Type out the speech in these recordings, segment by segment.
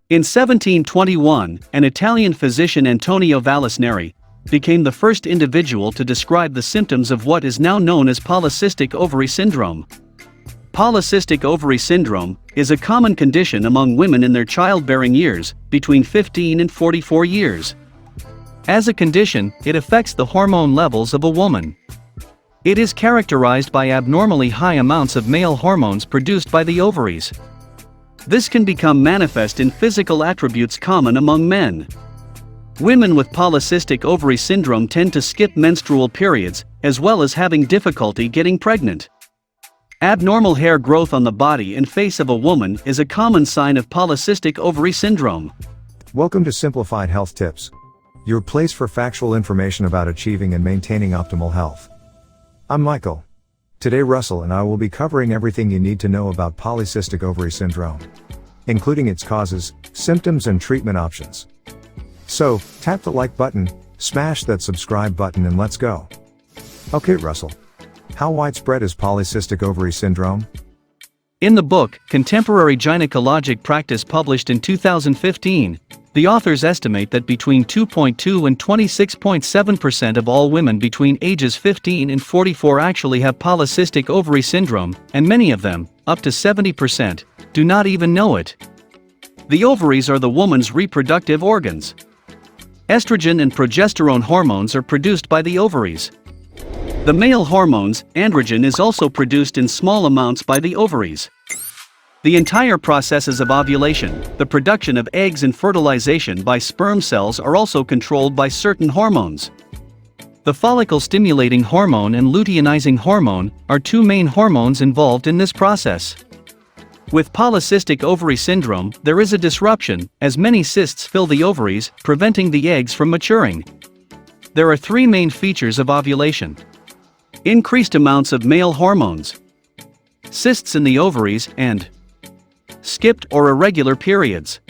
In 1721, an Italian physician Antonio Vallisneri became the first individual to describe the symptoms of what is now known as Polycystic Ovary Syndrome. Polycystic Ovary Syndrome is a common condition among women in their childbearing years, between 15 and 44 years. As a condition, it affects the hormone levels of a woman. It is characterized by abnormally high amounts of male hormones produced by the ovaries. This can become manifest in physical attributes common among men. Women with Polycystic Ovary Syndrome tend to skip menstrual periods, as well as having difficulty getting pregnant. Abnormal hair growth on the body and face of a woman is a common sign of Polycystic Ovary Syndrome. Welcome to Simplified Health Tips, your place for factual information about achieving and maintaining optimal health. I'm Michael. Today Russell and I will be covering everything you need to know about Polycystic Ovary Syndrome, including its causes, symptoms and treatment options. So, tap the like button, smash that subscribe button and let's go. Okay Russell, how widespread is Polycystic Ovary Syndrome? In the book, Contemporary Gynecologic Practice published in 2015, the authors estimate that between 2.2 and 26.7% of all women between ages 15 and 44 actually have Polycystic Ovary Syndrome, and many of them, up to 70%, do not even know it. The ovaries are the woman's reproductive organs. Estrogen and progesterone hormones are produced by the ovaries. The male hormones, androgen, is also produced in small amounts by the ovaries. The entire processes of ovulation, the production of eggs and fertilization by sperm cells are also controlled by certain hormones. The follicle-stimulating hormone and luteinizing hormone are two main hormones involved in this process. With Polycystic Ovary Syndrome, there is a disruption, as many cysts fill the ovaries, preventing the eggs from maturing. There are three main features of ovulation: increased amounts of male hormones, cysts in the ovaries, and skipped or irregular periods.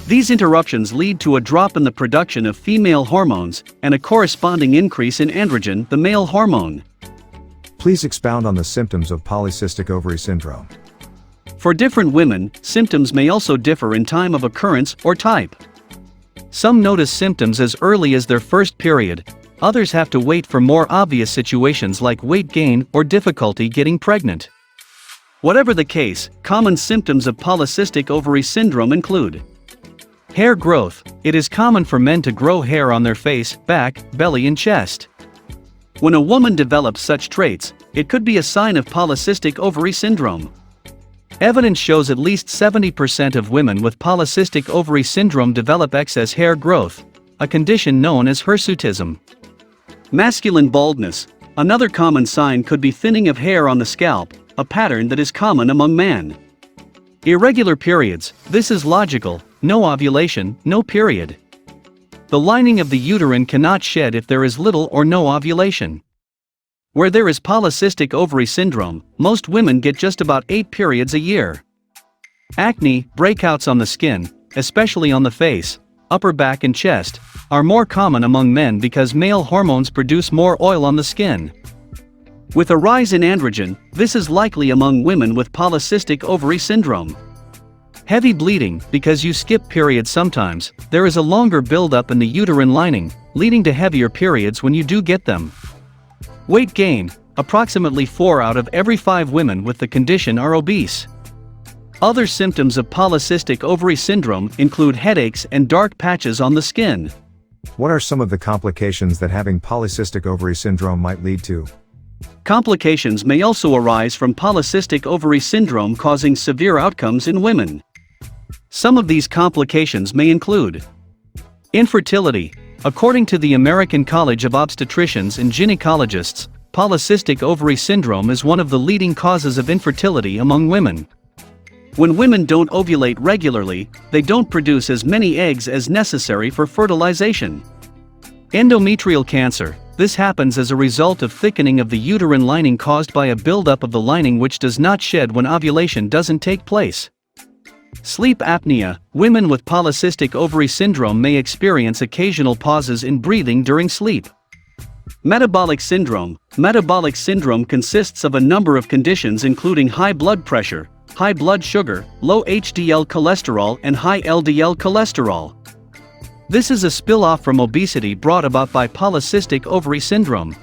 These interruptions lead to a drop in the production of female hormones and a corresponding increase in androgen, the male hormone. Please expound on the symptoms of Polycystic Ovary Syndrome. For different women, symptoms may also differ in time of occurrence or type. Some notice symptoms as early as their first period, others have to wait for more obvious situations like weight gain or difficulty getting pregnant. Whatever the case, common symptoms of Polycystic Ovary Syndrome include hair growth. It is common for men to grow hair on their face, back, belly and chest. When a woman develops such traits, it could be a sign of Polycystic Ovary Syndrome. Evidence shows at least 70% of women with Polycystic Ovary Syndrome develop excess hair growth, a condition known as hirsutism. Masculine baldness. Another common sign could be thinning of hair on the scalp, a pattern that is common among men. Irregular periods. This is logical: no ovulation, no period. The lining of the uterine cannot shed if there is little or no ovulation. Where there is Polycystic Ovary Syndrome, most women get just about 8 periods a year. Acne, breakouts on the skin, especially on the face, upper back and chest, are more common among men because male hormones produce more oil on the skin. With a rise in androgen, this is likely among women with Polycystic Ovary Syndrome. Heavy bleeding. Because you skip periods sometimes, there is a longer buildup in the uterine lining, leading to heavier periods when you do get them. Weight gain. Approximately 4 out of every 5 women with the condition are obese. Other symptoms of Polycystic Ovary Syndrome include headaches and dark patches on the skin. What are some of the complications that having Polycystic Ovary Syndrome might lead to? Complications may also arise from Polycystic Ovary Syndrome, causing severe outcomes in women. Some of these complications may include infertility. According to the American College of Obstetricians and Gynecologists, Polycystic Ovary Syndrome is one of the leading causes of infertility among women. When women don't ovulate regularly, they don't produce as many eggs as necessary for fertilization. Endometrial cancer. This happens as a result of thickening of the uterine lining caused by a buildup of the lining which does not shed when ovulation doesn't take place. Sleep apnea. Women with Polycystic Ovary Syndrome may experience occasional pauses in breathing during sleep. Metabolic syndrome. Metabolic syndrome consists of a number of conditions including high blood pressure, high blood sugar, low HDL cholesterol and high LDL cholesterol. This is a spill-off from obesity brought about by polycystic ovary syndrome.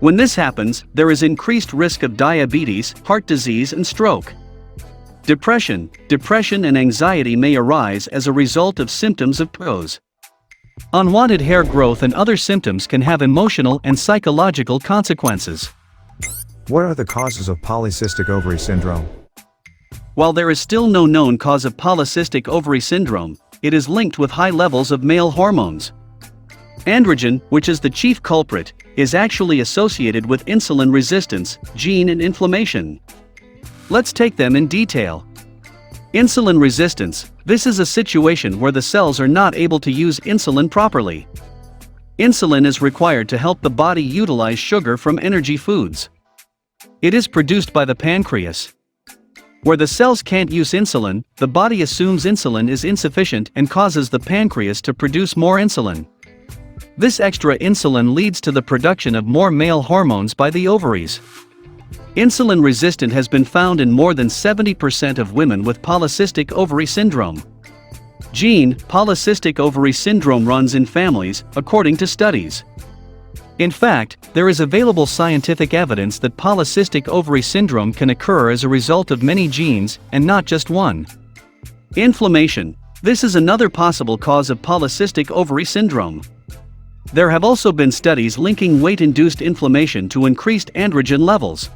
When this happens, there is increased risk of diabetes, heart disease and stroke. Depression and anxiety may arise as a result of symptoms of PCOS. Unwanted hair growth and other symptoms can have emotional and psychological consequences. What are the causes of polycystic ovary syndrome? While there is still no known cause of polycystic ovary syndrome, it is linked with high levels of male hormones. Androgen, which is the chief culprit, is actually associated with insulin resistance, gene and inflammation. Let's take them in detail. Insulin resistance. This is a situation where the cells are not able to use insulin properly. Insulin is required to help the body utilize sugar from energy foods. It is produced by the pancreas. Where the cells can't use insulin, the body assumes insulin is insufficient and causes the pancreas to produce more insulin. This extra insulin leads to the production of more male hormones by the ovaries. Insulin resistance has been found in more than 70% of women with polycystic ovary syndrome. Gene, polycystic ovary syndrome runs in families, according to studies. In fact, there is available scientific evidence that polycystic ovary syndrome can occur as a result of many genes, and not just one. Inflammation. This is another possible cause of polycystic ovary syndrome. There have also been studies linking weight-induced inflammation to increased androgen levels.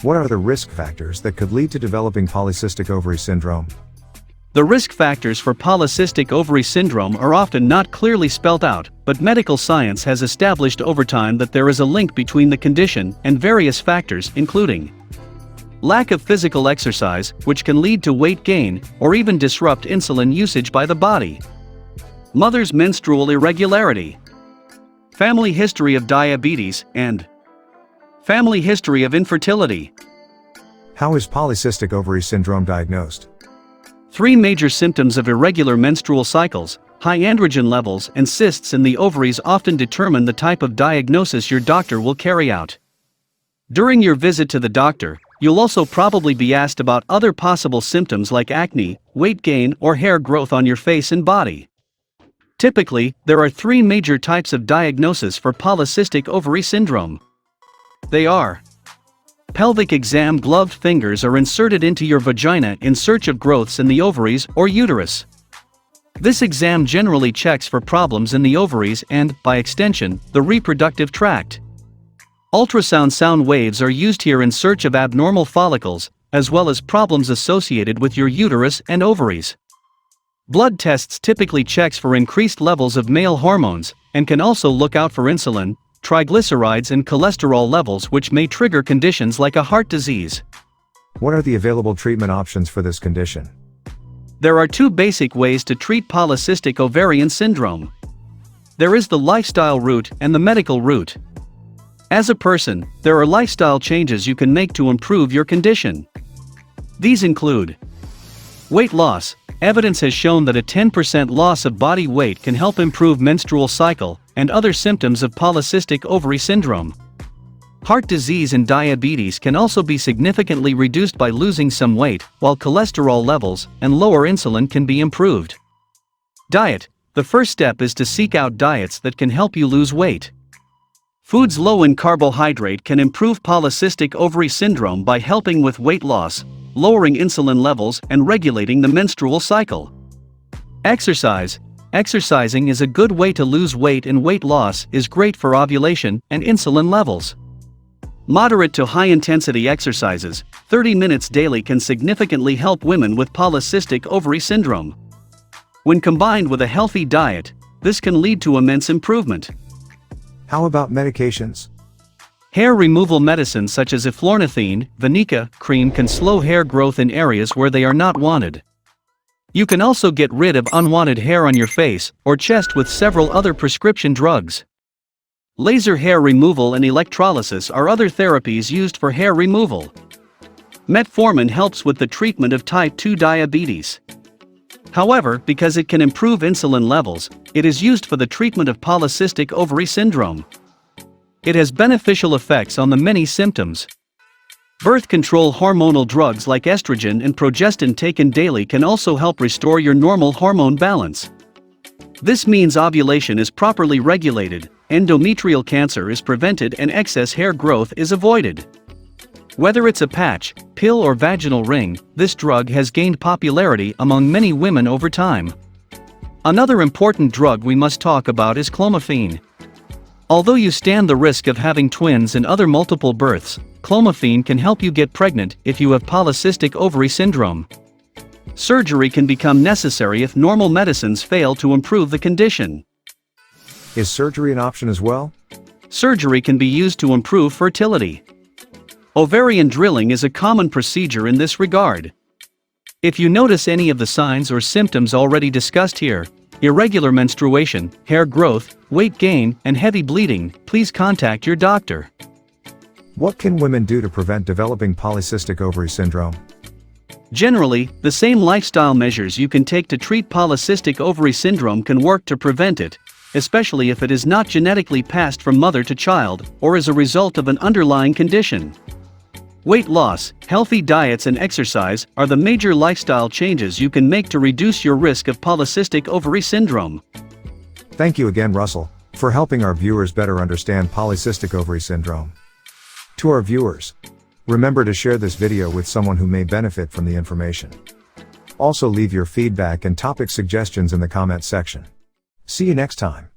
What are the risk factors that could lead to developing polycystic ovary syndrome? The risk factors for polycystic ovary syndrome are often not clearly spelled out, but medical science has established over time that there is a link between the condition and various factors, including lack of physical exercise, which can lead to weight gain, or even disrupt insulin usage by the body. Mother's menstrual irregularity. Family history of diabetes, and family history of infertility. How is polycystic ovary syndrome diagnosed? 3 major symptoms of irregular menstrual cycles, high androgen levels and cysts in the ovaries often determine the type of diagnosis your doctor will carry out. During your visit to the doctor, you'll also probably be asked about other possible symptoms like acne, weight gain or hair growth on your face and body. Typically, there are 3 major types of diagnosis for polycystic ovary syndrome. They are: pelvic exam. Gloved fingers are inserted into your vagina in search of growths in the ovaries or uterus. This exam generally checks for problems in the ovaries and, by extension, the reproductive tract. Ultrasound sound waves are used here in search of abnormal follicles, as well as problems associated with your uterus and ovaries. Blood tests typically checks for increased levels of male hormones, and can also look out for insulin, triglycerides and cholesterol levels, which may trigger conditions like a heart disease. What are the available treatment options for this condition? There are 2 basic ways to treat polycystic ovarian syndrome. There is the lifestyle route and the medical route. As a person, there are lifestyle changes you can make to improve your condition. These include weight loss. Evidence has shown that a 10% loss of body weight can help improve menstrual cycle and other symptoms of polycystic ovary syndrome. Heart disease and diabetes can also be significantly reduced by losing some weight, while cholesterol levels and lower insulin can be improved. Diet. The first step is to seek out diets that can help you lose weight. Foods low in carbohydrate can improve polycystic ovary syndrome by helping with weight loss, lowering insulin levels and regulating the menstrual cycle. Exercise. Exercising is a good way to lose weight, and weight loss is great for ovulation and insulin levels. Moderate to high-intensity exercises, 30 minutes daily, can significantly help women with polycystic ovary syndrome. When combined with a healthy diet, this can lead to immense improvement. How about medications? Hair removal medicines such as eflornithine, Vanica cream can slow hair growth in areas where they are not wanted. You can also get rid of unwanted hair on your face or chest with several other prescription drugs. Laser hair removal and electrolysis are other therapies used for hair removal. Metformin helps with the treatment of type 2 diabetes. However, because it can improve insulin levels, it is used for the treatment of polycystic ovary syndrome. It has beneficial effects on the many symptoms. Birth control hormonal drugs like estrogen and progestin taken daily can also help restore your normal hormone balance. This means ovulation is properly regulated, endometrial cancer is prevented, and excess hair growth is avoided. Whether it's a patch, pill, or vaginal ring, this drug has gained popularity among many women over time. Another important drug we must talk about is clomiphene. Although you stand the risk of having twins and other multiple births, clomiphene can help you get pregnant if you have Polycystic Ovary Syndrome. Surgery can become necessary if normal medicines fail to improve the condition. Is surgery an option as well? Surgery can be used to improve fertility. Ovarian drilling is a common procedure in this regard. If you notice any of the signs or symptoms already discussed here, irregular menstruation, hair growth, weight gain, and heavy bleeding, please contact your doctor. What can women do to prevent developing Polycystic Ovary Syndrome? Generally, the same lifestyle measures you can take to treat Polycystic Ovary Syndrome can work to prevent it, especially if it is not genetically passed from mother to child or as a result of an underlying condition. Weight loss, healthy diets, and exercise are the major lifestyle changes you can make to reduce your risk of Polycystic Ovary Syndrome. Thank you again, Russell, for helping our viewers better understand Polycystic Ovary Syndrome. To our viewers, remember to share this video with someone who may benefit from the information. Also, leave your feedback and topic suggestions in the comment section. See you next time.